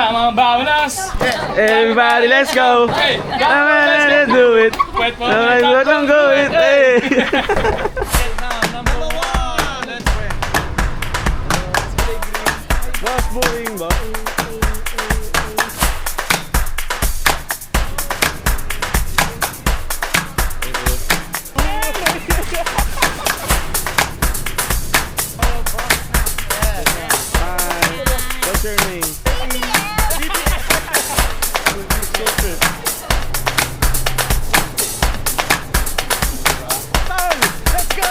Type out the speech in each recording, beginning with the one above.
Sama bawanas! Everybody, let's go! Hey, Let's do it! Wait for Let's go it! Hey! Number one! Let's win! Boss buing ba? What's your name? Let's go!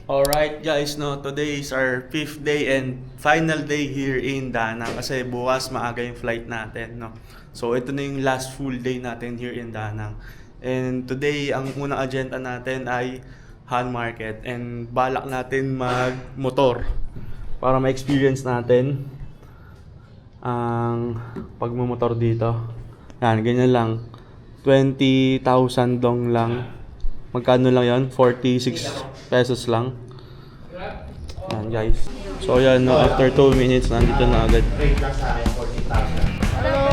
Alright guys, no, today is our 5th day and final day here in Danang kasi bukas maaga yung flight natin, no. So ito na yung last full day natin here in Danang. And today, ang unang agenda natin ay Han Market and balak natin mag-motor para ma-experience natin ang pagmumotor dito. Yan, ganyan lang. 20,000 dong lang. Magkano lang yon? 46 pesos lang. Yan guys. So yan, no, after 2 minutes, nandito na agad. Hello.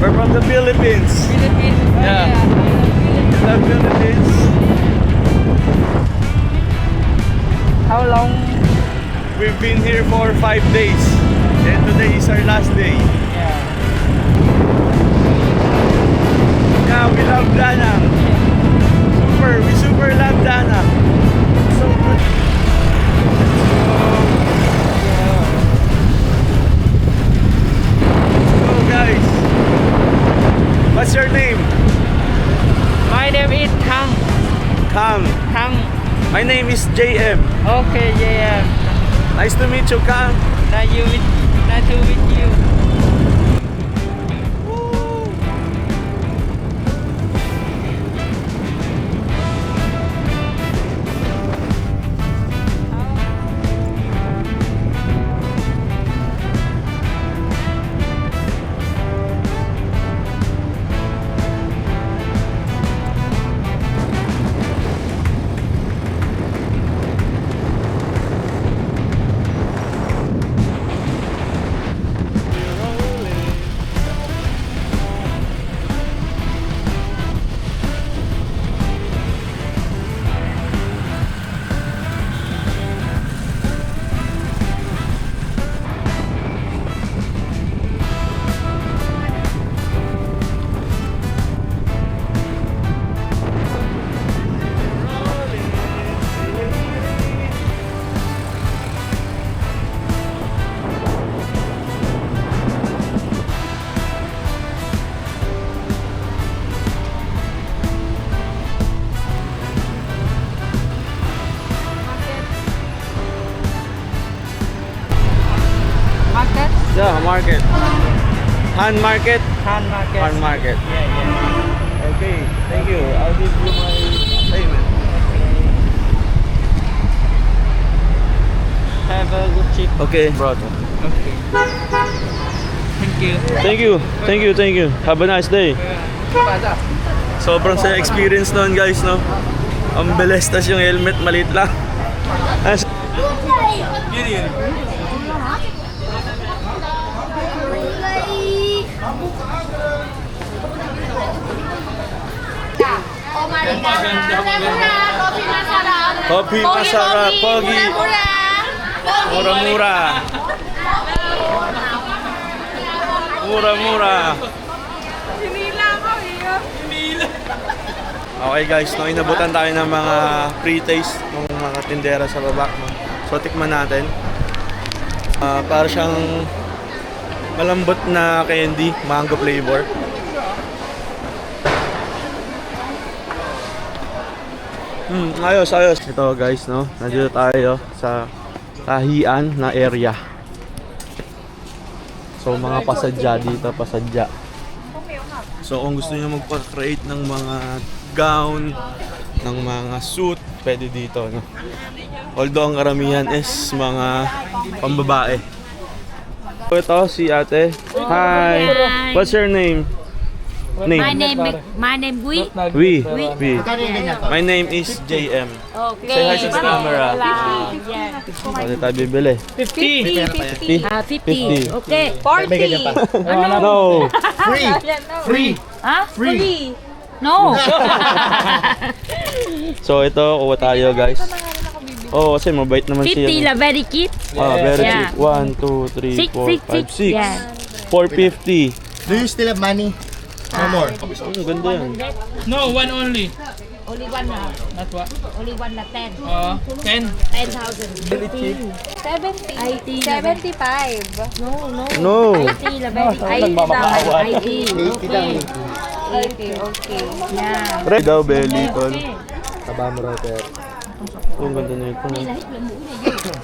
We're from the Philippines. Philippines. Yeah. The Philippines. How long? We've been here for 5 days. And today is our last day. Yeah. Yeah, we love Danang. We super love Danang. So good. So guys, what's your name? My name is Thang. Kang. Thang. My name is JM. Okay, yeah. Nice to meet you, Kang. Nice to meet you. Market? Yeah, market. Han Market. Han Market. Han Market. Yeah. Okay, thank you. I'll give you my payment. Have a good trip. Okay, brother. Okay. Thank you. Thank you. Thank you, thank you. Have a nice day. Sobrang sa experience noon guys, no? Ang bilis, tas yung helmet maliit lang. Kopi masarap, pogi. Mura-mura. Mura-mura. Okay guys, no, inabutan tayo ng mga pre-taste ng mga tindera sa baba. So tikman natin. Para siyang malambot na candy, mango flavor. Ayos, ayos. Ito guys, no, nandito tayo sa kahian na area. So mga pasadya dito, pasadya. So kung gusto niyo magpa-create ng mga gown, ng mga suit, pwede dito, no? Although ang karamihan is mga pambabae. Ito si ate. Hi. What's your name? My name Gui. We. Yeah. My name is JM. Okay. Say hi to the camera. Yeah. Ano tayo bibili? 50. 50. Okay. 40. No. Free. Huh? Free. No. So ito, kuha tayo guys. Oh, kasi mabait naman 50 siya. la very cute. Ah, very Yeah. cheap. 1, 2, 3, Six, 4, six, 5, six. 6. Yeah. 450. Do you still have money? No more. Ang ganda yan. No, one only. Only one na. Not what? Only one na 10. 10. 10,000. 70. 75. No. 80 la very Nagmamakaawa. 80. 80 lang. 80, okay. Yeah. Red daw, belly. Tol. Okay. Taba mo raw, pero. Ang ganda na ito.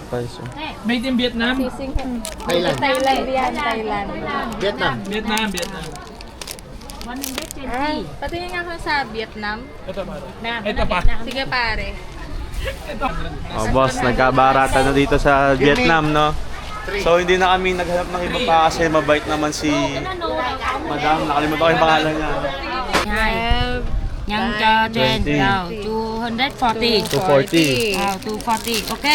Peso. Made in Vietnam. Thailand. Thailand yan, Thailand. Vietnam. Vietnam. 120. Patingin nga ako sa Vietnam. Ito pa. Na, Ito pa. Sige pare. Oh, boss, nagkabarata na dito sa Vietnam, no? So, hindi na kami naghanap ng iba pa kasi mabait naman si Madam. Nakalimutan ko yung pangalan niya. Nhân cho trên 20. nào 240. 240. 240. Ok.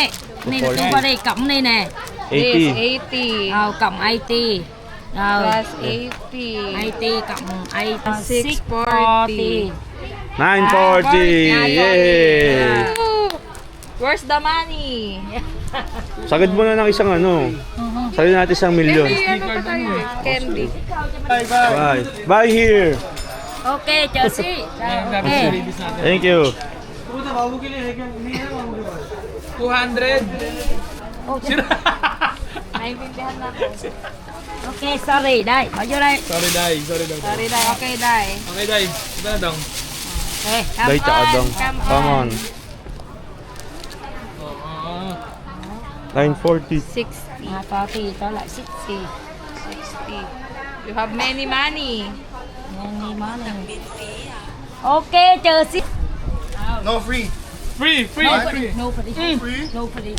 Này là 240 cộng này nè. 80. 80. Cộng 80. Rồi. Plus 80. 80 cộng 640. 940. Yay! Woo! Where's the money? Sagad mo na ng isang ano. Sagad natin isang milyon. May ano pa tayo eh. Candy. Bye. Bye here. Ok, chờ xí. Ok. Thank you. 200. Naiintindihan na ako. Ok, sorry. Đây, bỏ vô đây. Sorry, Dai. Sorry, Dai. Sorry, Day. Okay, Day. Okay, Dai. Ito na dong. Ok, cảm Đây chợ ơn. đông. Come on. 940. 60. Có thì tao lại 60. 60. You have many money. Nhanh đi món này. Ok, chờ xí. No free. Free. Nobody. Nobody. Free? Nobody.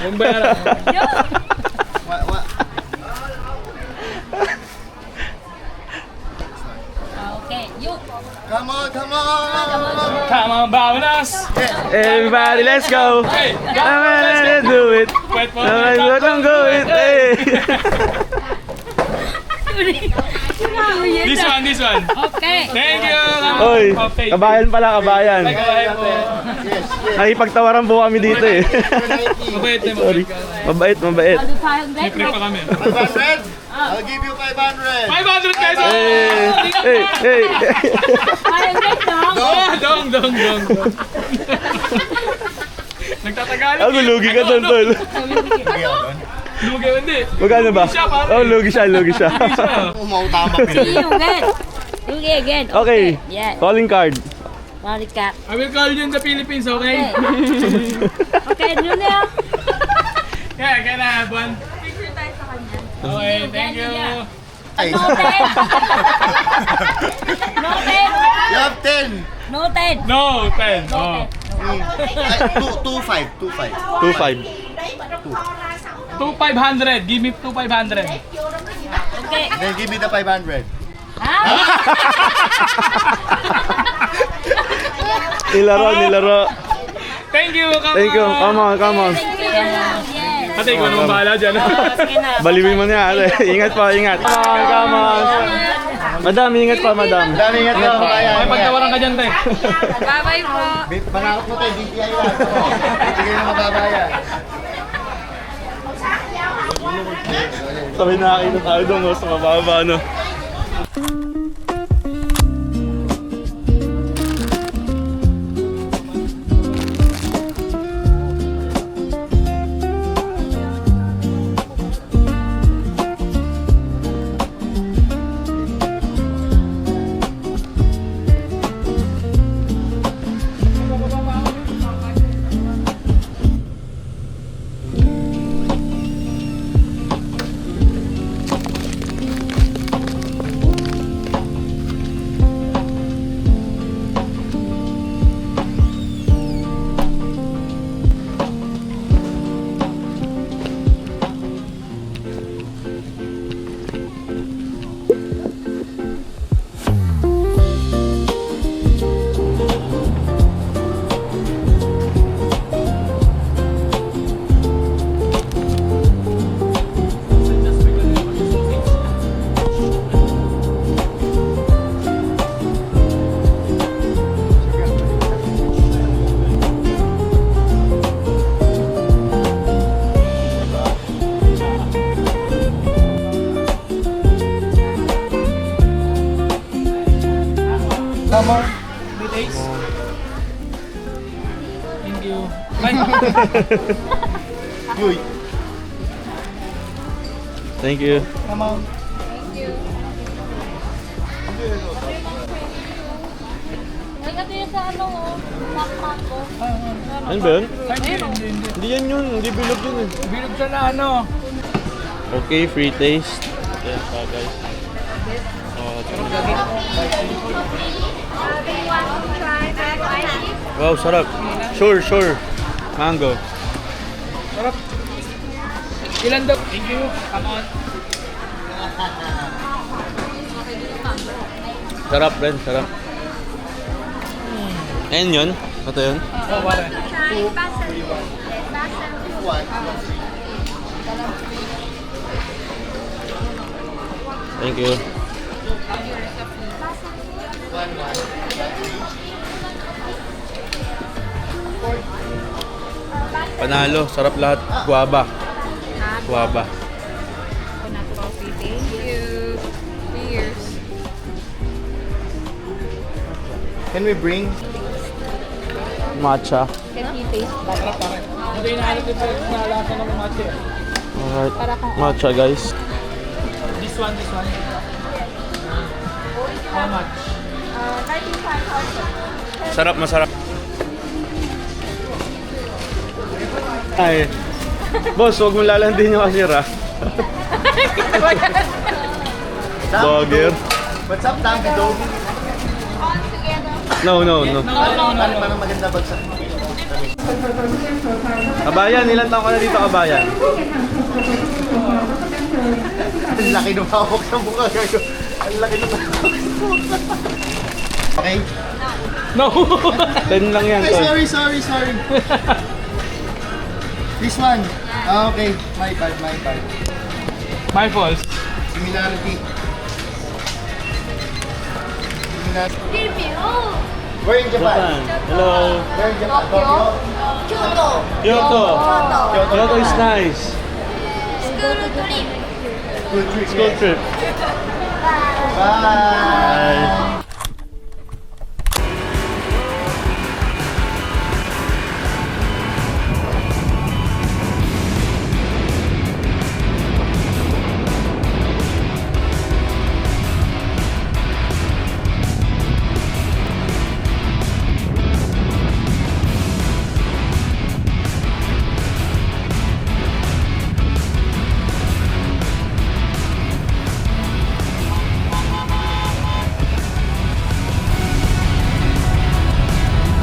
Yung bayaran. What? Ok, you. Come on. Come on, Bawanas. Everybody, let's go. Hey, I'm gonna do it. wait for I'm gonna go it. Hey. This one. Ok. Thank you. Oy, Okay. kabayan pala, kabayan. Kabayan po. Yes. Nakipagtawaran po kami dito eh. Mabait na Sorry. mabait ka. Mabait. I'll do 500. Free pa kami. 500? I'll give you 500. 500 pesos! Hey. 500 dong. Dong. Nagtatagalog. Ako, lugi ka doon, tol. Lugi, hindi. Magkano ba? Oh, lugi siya. Umautama See you again. Do it again. Okay. Yeah. Calling card. Monica. I will call you in the Philippines, okay? Okay, do na. Yeah, can I have one? Picture tayo sa kanya. Okay, thank you. Ay, No 10. No 10. you have 10. No 10. No, 10. Oh. 2.5. 2.5. 2,500. Give me 2,500. Okay. Then give me the 500. Ha? Nilaro. Thank you, come Thank you. Come on. Thank you. Yes. Ate, ikaw naman bahala dyan. Sige na. Baliwin mo niya. Ingat pa, ingat. Come on. Madam, ingat pa, madam. Dami nga ito. May pagtawaran ka dyan, te. Bye-bye po. Panakot mo tayo, DTI lang. Bigay na mababayan. Sabi nakakita tayo doon sa mababa, no? Come on. Thank you. Ay, Uy, Thank you. come on. Ay, ito yung sa ano, mango. Ano ba yun? hindi. Hindi yan yun. Hindi bilog yun eh. Bilog siya na ano. Okay, free taste. Yes, guys. Wow, sarap. Sure. Mango. Sarap. Ilan daw? Thank you. Come on. Sarap, friend. Sarap. Ayan yun. Ito yun. Oh, pare. Thank you. Panalo. Sarap lahat. Guava. Guava. Coconut coffee. Thank you. Cheers. Can we bring? Matcha. Can you taste that? Hindi na ano dito na lasa ng matcha. Alright. Matcha, guys. This one. How much? Sarap, masarap. Ay. Boss, huwag mo lalandin yung cashier, ha? Dogger. What's up, Tanky Dog? No. Parang maganda bagsak. Kabayan, ilan taon ka na dito, kabayan? Ang laki ng hawak ng mukha. Ang laki ng hawak ng mukha. Okay? No. 10 lang yan, Ay, tol. sorry. This one. Ah, okay. My bad. My fault. Similarity. Where in Japan? Hello. Where in Japan? Tokyo? Kyoto is nice. Good trip. School trip. Bye.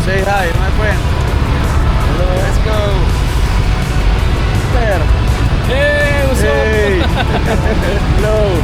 Say hi, my friend. Hello. Let's go. There. Hey, what's Hey. Hello.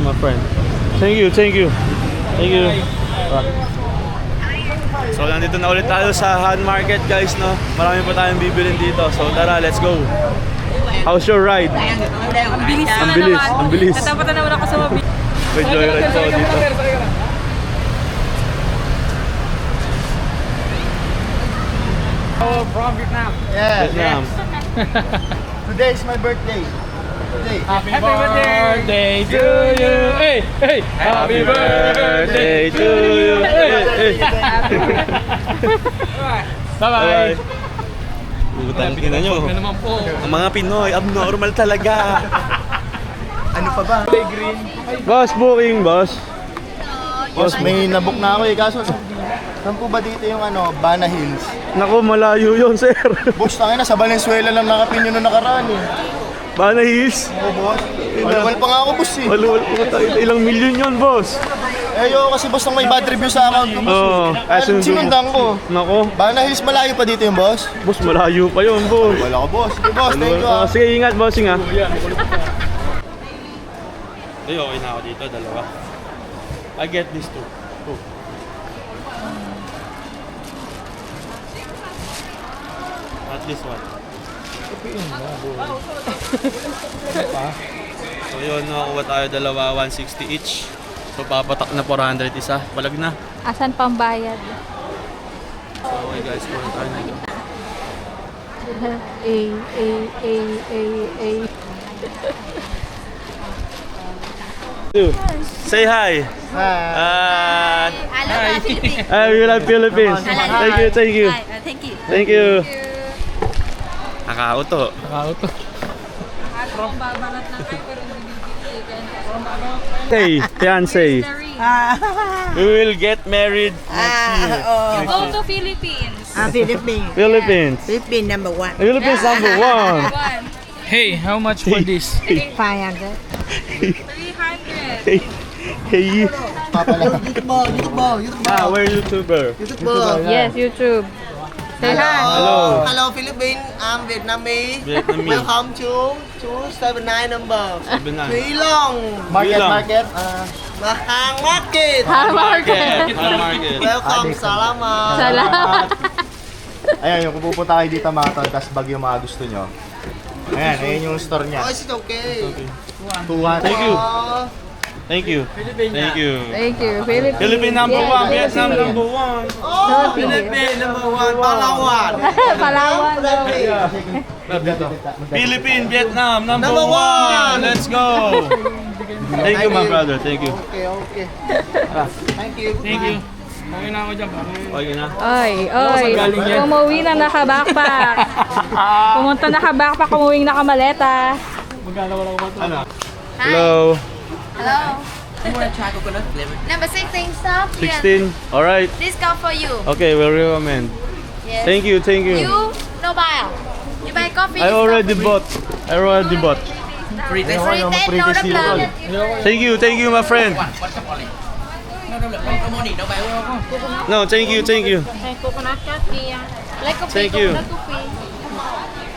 My friend. Thank you. So nandito na ulit tayo sa Han Market, guys, no. Marami pa tayong bibilin dito. So tara, let's go. How's your ride? Ang bilis. Natapatan naman ako sa mabili. May joyride po dito. Oh, from Vietnam. Yeah. Vietnam. Today is my birthday. Today. Happy birthday to you. Hey. Happy birthday to you. Hey. Bye-bye. Butang ina nyo. Ano naman po. Ang mga Pinoy, abnormal talaga. Ano pa ba? Play green. Boss, booking, boss. Boss, may nabook na ako eh. Kaso, saan po ba dito yung Bana Hills? Naku, malayo yun, sir. Boss, tangina, sa Valenzuela lang nakapinyo na nakaraan eh. Bana Hills. Oo, boss. Walwal pa nga ako, boss eh. Walwal po tayo. Ilang milyon yun, boss. Eh, ayoko kasi boss nang may bad review sa account ko, boss. Oo. Sinundan ko. Naku, Bana Hills, malayo pa dito yung boss? boss, malayo pa yun, boss. Wala ko, boss. Sige, boss. Thank you, ah. Sige, ingat, bossing ha. Ay, okay na ako dito, dalawa. I get this too. Oh. Not this one. So yun, nakakuha tayo dalawa, 160 each. So papatak na 400 isa. Palag na. Asan pambayad? So okay guys, kuha tayo nito. Say hi. Hi. I love Philippines. We love Philippines. Thank you, thank you. Thank you. Thank you. Nakauto. Nakauto. Say, fiancé. We will get married next year. Go to Philippines. Philippines. Philippines. Philippines number one. Philippines number one. One. Hey, how much for this? 500. 300. Hey, hey. YouTuber. We're YouTuber. Yes, YouTube. Say hi. Hello. Hello Philippines. I'm Vietnamese. Vietnamese. Welcome to 279 number. 79. Three Long. Market, Bilang. market. Mahang Market. Market. Market. Welcome. Salamat. Salamat. Ayan, yung kung pupunta kayo dito mga tol, tas bag yung mga gusto nyo. Ayan, ayan yung store niya. Oh, is it okay? 200. Thank you. Oh, Thank you. Thank you. Thank you. Philippines. Philippine number Yes, one. yes, Vietnam yes. number one. Philippines number one. Palawan. Palawan. Philippine, Vietnam number Number one. one. Let's go. Thank you, my brother. Thank you. Okay, okay. Thank you. Thank you. Okay na ako dyan, bro. Okay na. Oy, oy. galing yan? Umuwi na naka-backpack. Pumunta naka-backpack, umuwing nakamaleta. Ano? Hello. Hello. You want to try coconut flavor? Number 16, stop. 16. All right. Discount for you. Okay, we'll recommend. Yes. Thank you. Thank you. You no buy. You buy coffee. I already bought. I already bought. Free taste. Free Yung taste. free No taste the zero. plan. Thank you, my friend. No, thank you. Like coconut coffee. Like coffee. Thank you. Coconut coffee.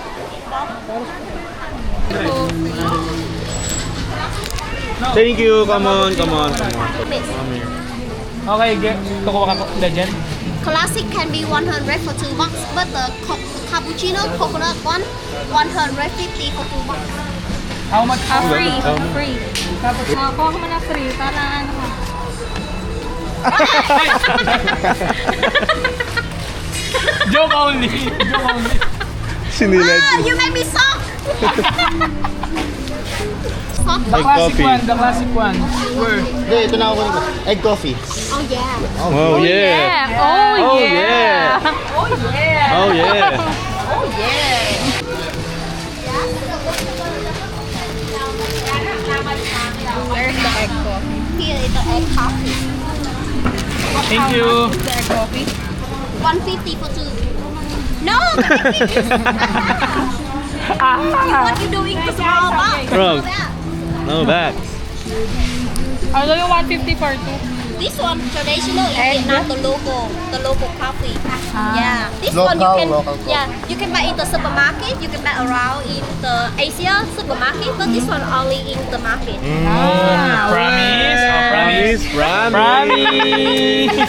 Thank you. Come on. Okay, kukuha ka legend. Classic can be 100 for 2 bucks, but the cappuccino coconut one 150 for 2 bucks. How much? Free. Free. Kuha ko mo na free para ano. Joke only. Joke only. Sinilad. Ah, you made me soft. Soft. The Egg classic coffee. one, the classic one. Where? Hindi, ito na ako nito. Egg coffee. Oh yeah. Oh yeah. Oh Oh, yeah. yeah. Oh yeah. Where's the egg coffee? Here is the egg coffee. Thank you. 150 for 2. No, what you doing to small box? Wrong. No back. Ano yung 150 for 2? This one traditional in Egg? Vietnam, the local coffee. Yeah, this one you Local, can local coffee. you can buy in the supermarket. You can buy around in the Asia supermarket, but this one only in the market. Promise. Oh, promise. Promise.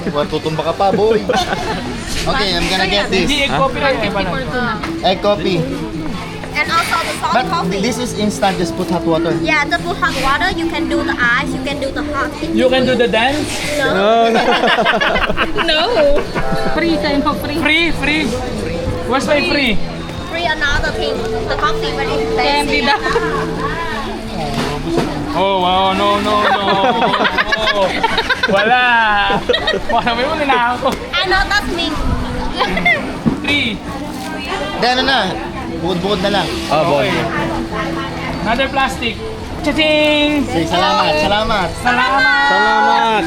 Huwag tutumba ka pa, boy. Okay, I'm gonna get this. Hindi, egg coffee lang. Iba na. Egg coffee. And also the salt But coffee. this is instant, just put hot water. Yeah, the put hot water. You can do the ice. You can do the hot. You can do the dance? No, no. No. Free tayo mo, free. Free. Where's my free? Free another thing. The coffee very Candy expensive. daw. Oh, wow. No. Wala. Wala mo yung ninahan ko. I know that's me. Free. Then ano na, bukod-bukod na lang. Ah, boy. Another plastic. Cha-ching! Say salamat, salamat. Salamat!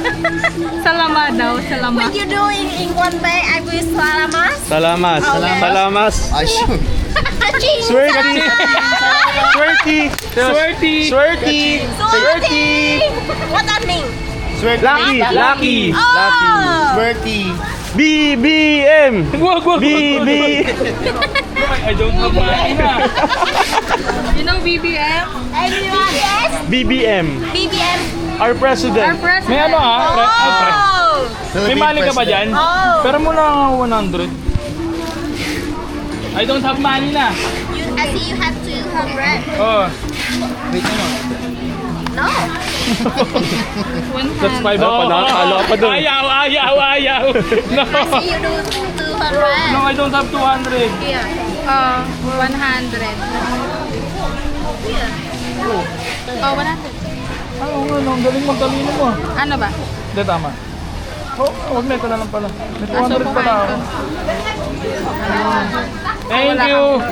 Salamat daw, salamat. When you do in one day, I will salamat. Salamat! Salamat! Ay, shoot. Ching. Swerte! Swerte! Swerte! Swerte! Swerte. What that mean? Swerte. Lucky! Lucky! Lucky! Swerte. BBM! Wag, wag, BB! I don't have money na. You know BBM? Everyone, yes. BBM! BBM. Our President! May ano Oh. May mali ka ba dyan? Oh. Pero mo lang 100. I don't have money na. I see you have 200. Oh, Wait, ano? No. that's 5. Panakakala ka pa dun. Ayaw, ayaw, ayaw. No. I see you do 200. No, I don't have 200. Here. 100. Oh, 100. Oo nga, no, ang galing magtalino mo. Ano ba? Hindi, tama. Oh, wag na, ito na lang pala. May 200 pala ako. Thank you.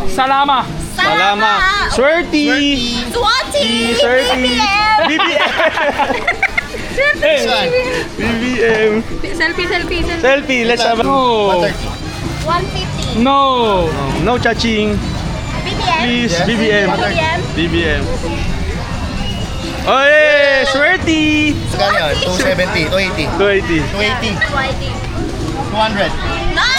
Salama. Salamat! Swerte! Swati. Swerte! BBM. BBM! Eh, BBM! Selfie, selfie, selfie. Selfie! Let's have a... no. 150. No. No cha-ching! BBM. Please, BBM! BBM. BBM! Oy! Swerte! Magkano yun? 270, 280, 280. 280, 20. 200. No.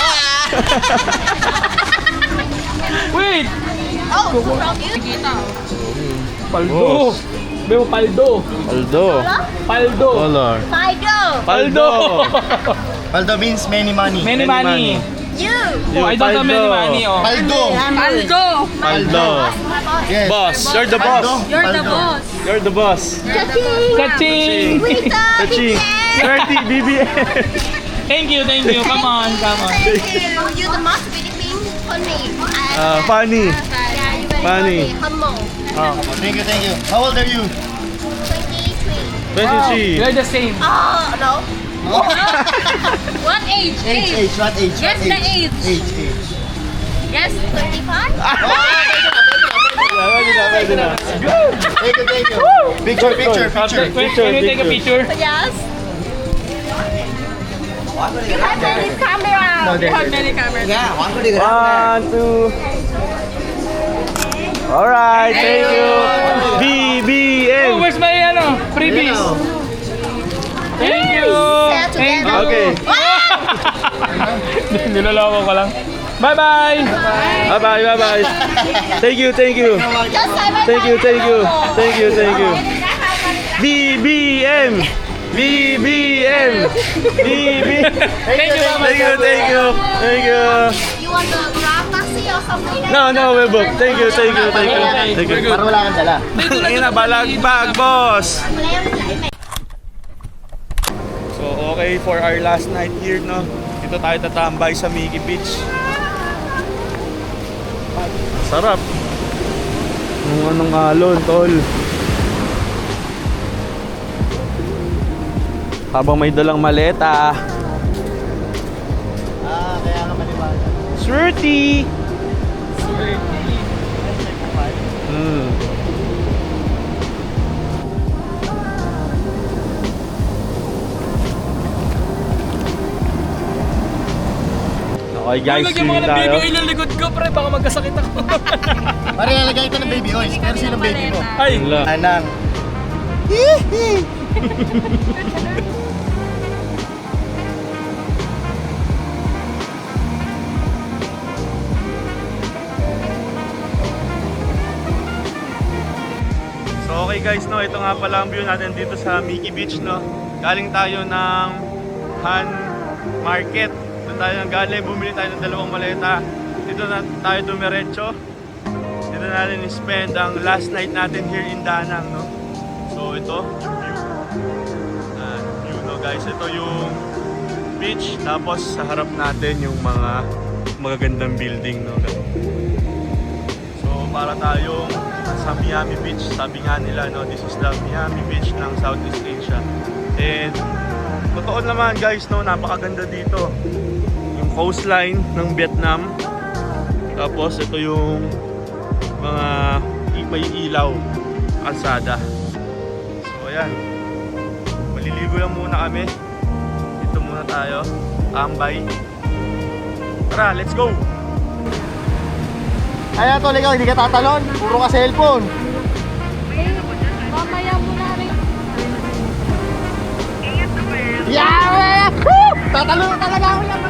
Wait. Oh, from you. Paldo. Boss. Bebo, paldo. Aldo! Paldo. Dollar! Fido. Paldo! Paldo means many money. Many money. You. Oh, I don't have many money, oh. Paldo. Paldo. Paldo! Yes. Boss! You're the boss! You're the Paldo. boss. You're the boss! Kaching. Rita. Cha-ching! BBM. Swerte! BBM! Thank you, thank you. Come on, come on. Thank you. You're the most Philippine funny. Funny! Yeah, you very Funny. humble. Thank you, thank you. How old are you? 23. 23! We're the same. Oh, no. What age? Age, what age? Guess what the age. Age. Yes. 25? Pwede na. Thank you, thank you. Picture, picture, picture. Wait, can you take a picture? Yes. You have many camera. No, You have many cameras. One, two. Alright, thank you. Oh, BBM. where's my ano? Freebies. Thank you. Share Thank you. together. Okay. Niloloko ko lang. Bye-bye. Bye-bye, bye-bye. Thank you, thank you. Just say bye-bye. Thank you, thank you. Thank you, thank you. BBM. BBM. BB. Thank you, Mama. Thank you, thank you. Thank you. You want the grab taxi or something? No, we book. Thank you, thank you, thank you. Thank you. Para wala kang dala. Ayun na, balagbag, boss. So, okay for our last night here, no? Dito tayo tatambay sa Mickey Beach. Sarap. Yung anong alon, tol. Habang may dalang maleta. Kaya nga maniwala. Swerte! Okay guys, Lagyan mo swimming ka ng baby tayo. oil ang likod ko, pre. Baka magkasakit ako. Pare, nalagay ito ng baby oils. Pero sino baby mo? Ay, Wala. Anang. So okay guys, no, ito nga pala ang view natin dito sa Mickey Beach, no. Galing tayo ng Han Market. Doon tayo nang galing, bumili tayo ng dalawang maleta. Dito na tayo dumiretso. Dito natin spend ang last night natin here in Danang, no. So ito, yung view, no guys. Ito yung beach, tapos sa harap natin yung mga magagandang building, no guys. So para tayong sa Miami Beach, sabi nga nila, no, this is the Miami Beach ng Southeast Asia. And totoo naman guys, no, napakaganda dito. Yung coastline ng Vietnam. Tapos ito yung mga may ilaw. kalsada. So ayan, maliligo lang muna kami. Dito muna tayo, tambay. Tara, let's go! Ayan tol, ikaw hindi ka tatalon. Puro ka cellphone. Mamaya mo na rin. Yeah! Woo! Tatalon na talaga ako yan.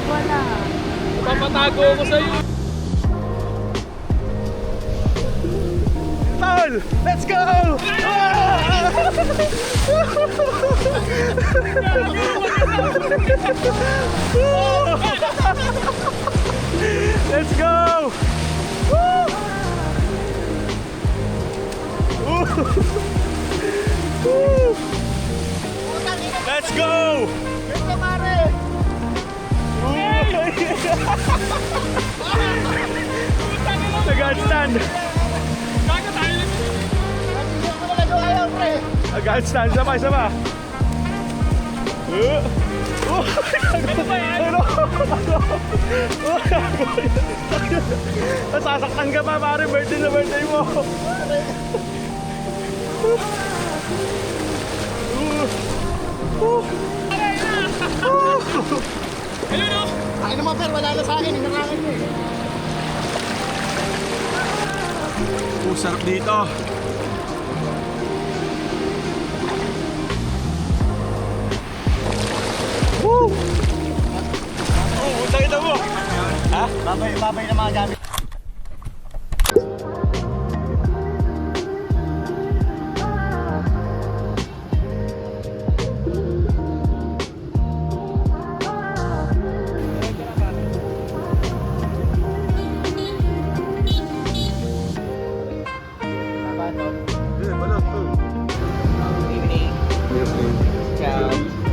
Wala. Papatago ako sa'yo. Tol, let's go! Let's go! Woo! Woo! Let's go! Nag-handstand! Nag-handstand, sama. Nasasaktan ka pa pare, birthday na birthday mo. Ay naman pero wala na sa akin. Hinarangin mo eh. Sarap dito. Woo! Oh, nakita mo. Ha? Babay na mga gamit.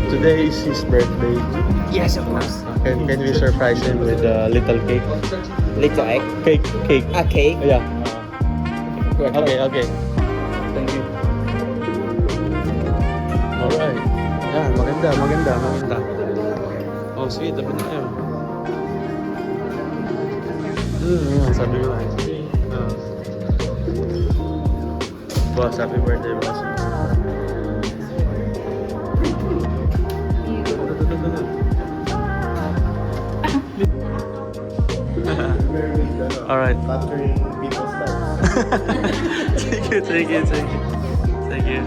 Today is his birthday. Yes, of course. Can we surprise him with a little cake? Little egg. Cake. A cake. Yeah. Okay. Thank you. Alright. Yan, maganda. Oh, sige, tabi na kayo. Yan, sabi ko. Boss, happy birthday, boss. Alright. Capturing people's lives. Thank you.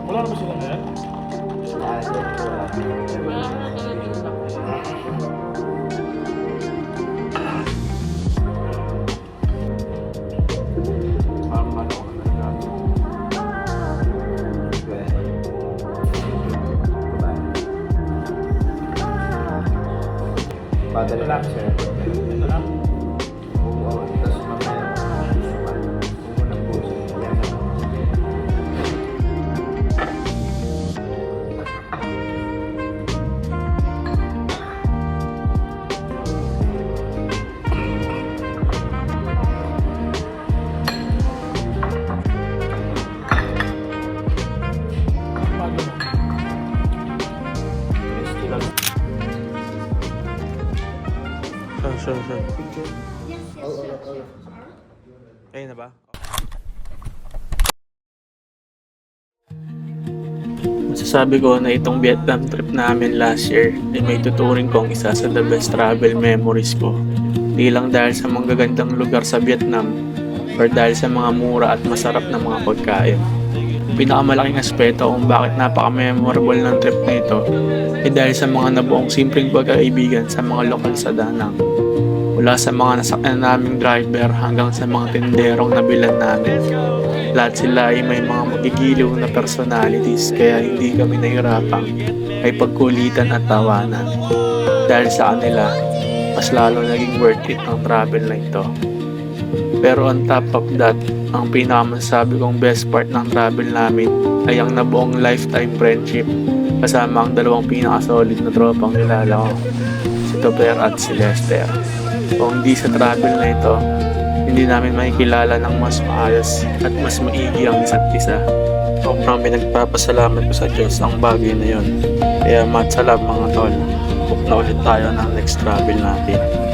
Wala naman sila ngayon? Padala lang siya. Ito lang? Oo, tapos mamaya susukan. Unang puso. Yan na. Sure. Ayun na ba? Masasabi ko na itong Vietnam trip namin last year ay may tuturing kong isa sa the best travel memories ko. Di lang dahil sa mga gagandang lugar sa Vietnam or dahil sa mga mura at masarap na mga pagkain. Pinakamalaking aspeto kung bakit napaka-memorable ng trip na ito ay dahil sa mga nabuong simpleng pagkaibigan sa mga lokal sa Danang. Mula sa mga nasakyan naming driver hanggang sa mga tinderong nabilan namin. Lahat sila ay may mga magigiliw na personalities kaya hindi kami nahirapang ay pagkulitan at tawanan. Dahil sa kanila, mas lalo naging worth it ang travel na ito. Pero on top of that, ang pinakamasabi kong best part ng travel namin ay ang nabuong lifetime friendship kasama ang dalawang pinakasolid na tropang kilala ko, si Toper at si Lester. Kung hindi sa travel na ito, hindi namin makikilala ng mas maayos at mas maigi ang isa't isa. Sobrang pinagpapasalamat ko sa Diyos ang bagay na yon. Kaya matsalab mga tol, book na ulit tayo ng next travel natin.